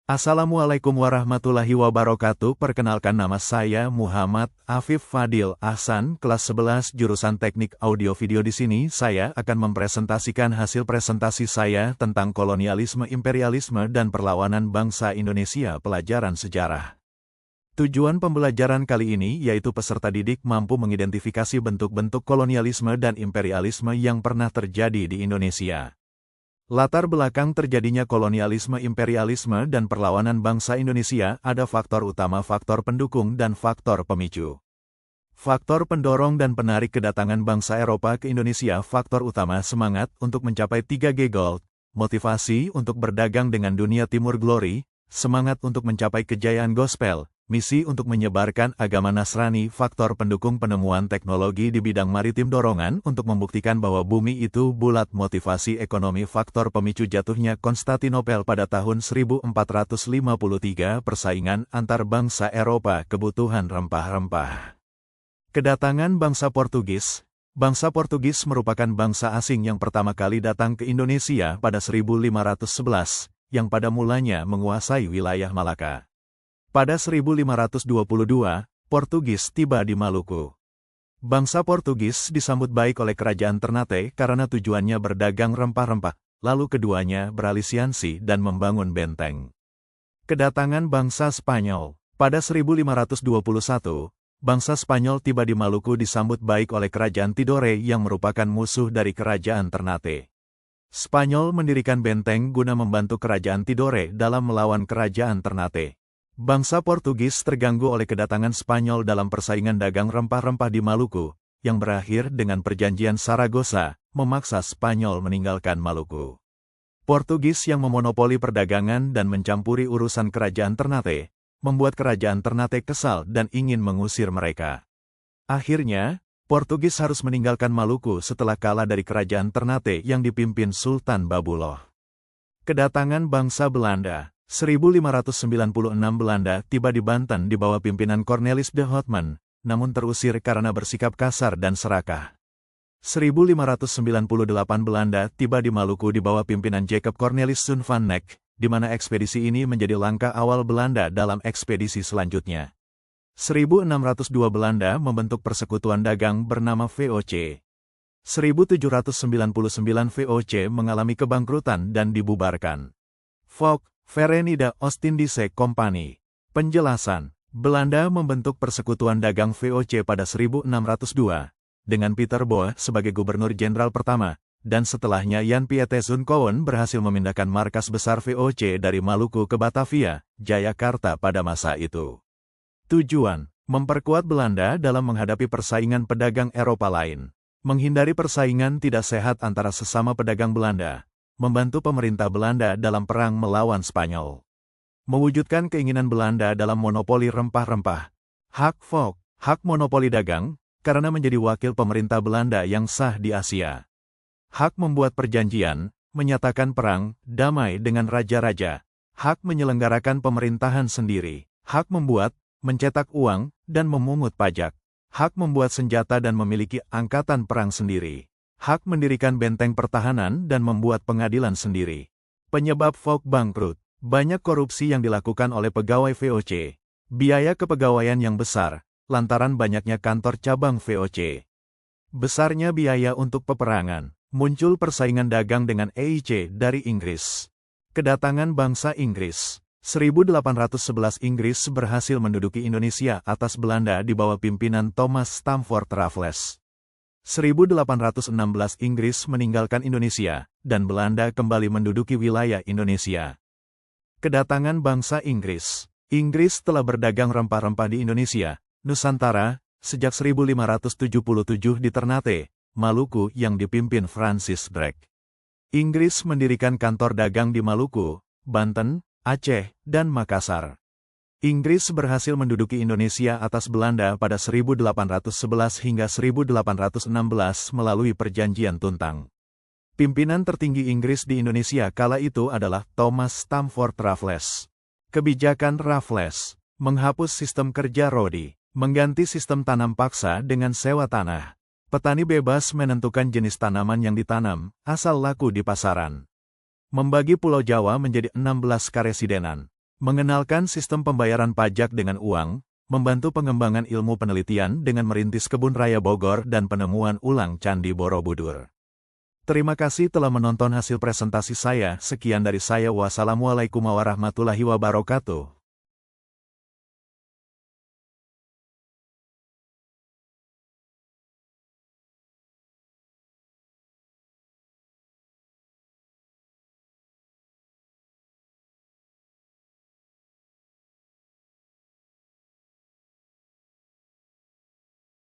Assalamualaikum warahmatullahi wabarakatuh. Perkenalkan, nama saya Muhammad Afif Fadil Ahsan, kelas 11 jurusan Teknik Audio Video. Di sini saya akan mempresentasikan hasil presentasi saya tentang kolonialisme, imperialisme, dan perlawanan bangsa Indonesia, pelajaran sejarah. Tujuan pembelajaran kali ini yaitu peserta didik mampu mengidentifikasi bentuk-bentuk kolonialisme dan imperialisme yang pernah terjadi di Indonesia. Latar belakang terjadinya kolonialisme, imperialisme, dan perlawanan bangsa Indonesia ada faktor utama, faktor pendukung, dan faktor pemicu. Faktor pendorong dan penarik kedatangan bangsa Eropa ke Indonesia. Faktor utama, semangat untuk mencapai 3G Gold, motivasi untuk berdagang dengan dunia timur, glory, semangat untuk mencapai kejayaan gospel, misi untuk menyebarkan agama Nasrani. Faktor pendukung, penemuan teknologi di bidang maritim, dorongan untuk membuktikan bahwa bumi itu bulat, motivasi ekonomi. Faktor pemicu, jatuhnya Konstantinopel pada tahun 1453, persaingan antar bangsa Eropa, kebutuhan rempah-rempah. Kedatangan bangsa Portugis. Bangsa Portugis merupakan bangsa asing yang pertama kali datang ke Indonesia pada 1511, yang pada mulanya menguasai wilayah Malaka. Pada 1522, Portugis tiba di Maluku. Bangsa Portugis disambut baik oleh kerajaan Ternate karena tujuannya berdagang rempah-rempah, lalu keduanya beralisiansi dan membangun benteng. Kedatangan bangsa Spanyol. Pada 1521, bangsa Spanyol tiba di Maluku disambut baik oleh kerajaan Tidore yang merupakan musuh dari kerajaan Ternate. Spanyol mendirikan benteng guna membantu kerajaan Tidore dalam melawan kerajaan Ternate. Bangsa Portugis terganggu oleh kedatangan Spanyol dalam persaingan dagang rempah-rempah di Maluku, yang berakhir dengan perjanjian Saragossa, memaksa Spanyol meninggalkan Maluku. Portugis yang memonopoli perdagangan dan mencampuri urusan kerajaan Ternate, membuat kerajaan Ternate kesal dan ingin mengusir mereka. Akhirnya, Portugis harus meninggalkan Maluku setelah kalah dari kerajaan Ternate yang dipimpin Sultan Babuloh. Kedatangan bangsa Belanda. 1596 Belanda tiba di Banten di bawah pimpinan Cornelis de Houtman, namun terusir karena bersikap kasar dan serakah. 1598 Belanda tiba di Maluku di bawah pimpinan Jacob Cornelis Sun van Neck, di mana ekspedisi ini menjadi langkah awal Belanda dalam ekspedisi selanjutnya. 1602 Belanda membentuk persekutuan dagang bernama VOC. 1799 VOC mengalami kebangkrutan dan dibubarkan. Fok Verenigde Oostindische Compagnie. Penjelasan, Belanda membentuk persekutuan dagang VOC pada 1602, dengan Pieter Boe sebagai gubernur jenderal pertama, dan setelahnya Jan Piet Zoekoen berhasil memindahkan markas besar VOC dari Maluku ke Batavia, Jayakarta pada masa itu. Tujuan, memperkuat Belanda dalam menghadapi persaingan pedagang Eropa lain, menghindari persaingan tidak sehat antara sesama pedagang Belanda, membantu pemerintah Belanda dalam perang melawan Spanyol, mewujudkan keinginan Belanda dalam monopoli rempah-rempah, hak Fok, hak monopoli dagang, karena menjadi wakil pemerintah Belanda yang sah di Asia, hak membuat perjanjian, menyatakan perang, damai dengan raja-raja, hak menyelenggarakan pemerintahan sendiri, hak membuat, mencetak uang, dan memungut pajak, hak membuat senjata dan memiliki angkatan perang sendiri, hak mendirikan benteng pertahanan dan membuat pengadilan sendiri. Penyebab Fok bangkrut, banyak korupsi yang dilakukan oleh pegawai VOC, biaya kepegawaian yang besar, lantaran banyaknya kantor cabang VOC. Besarnya biaya untuk peperangan, muncul persaingan dagang dengan EIC dari Inggris. Kedatangan bangsa Inggris. 1811 Inggris berhasil menduduki Indonesia atas Belanda di bawah pimpinan Thomas Stamford Raffles. 1816 Inggris meninggalkan Indonesia, dan Belanda kembali menduduki wilayah Indonesia. Kedatangan bangsa Inggris. Inggris telah berdagang rempah-rempah di Indonesia, Nusantara, sejak 1577 di Ternate, Maluku yang dipimpin Francis Drake. Inggris mendirikan kantor dagang di Maluku, Banten, Aceh, dan Makassar. Inggris berhasil menduduki Indonesia atas Belanda pada 1811 hingga 1816 melalui Perjanjian Tuntang. Pimpinan tertinggi Inggris di Indonesia kala itu adalah Thomas Stamford Raffles. Kebijakan Raffles, menghapus sistem kerja rodi, mengganti sistem tanam paksa dengan sewa tanah. Petani bebas menentukan jenis tanaman yang ditanam, asal laku di pasaran. Membagi Pulau Jawa menjadi 16 karesidenan. Mengenalkan sistem pembayaran pajak dengan uang, membantu pengembangan ilmu penelitian dengan merintis kebun raya Bogor dan penemuan ulang Candi Borobudur. Terima kasih telah menonton hasil presentasi saya. Sekian dari saya. Wassalamualaikum warahmatullahi wabarakatuh.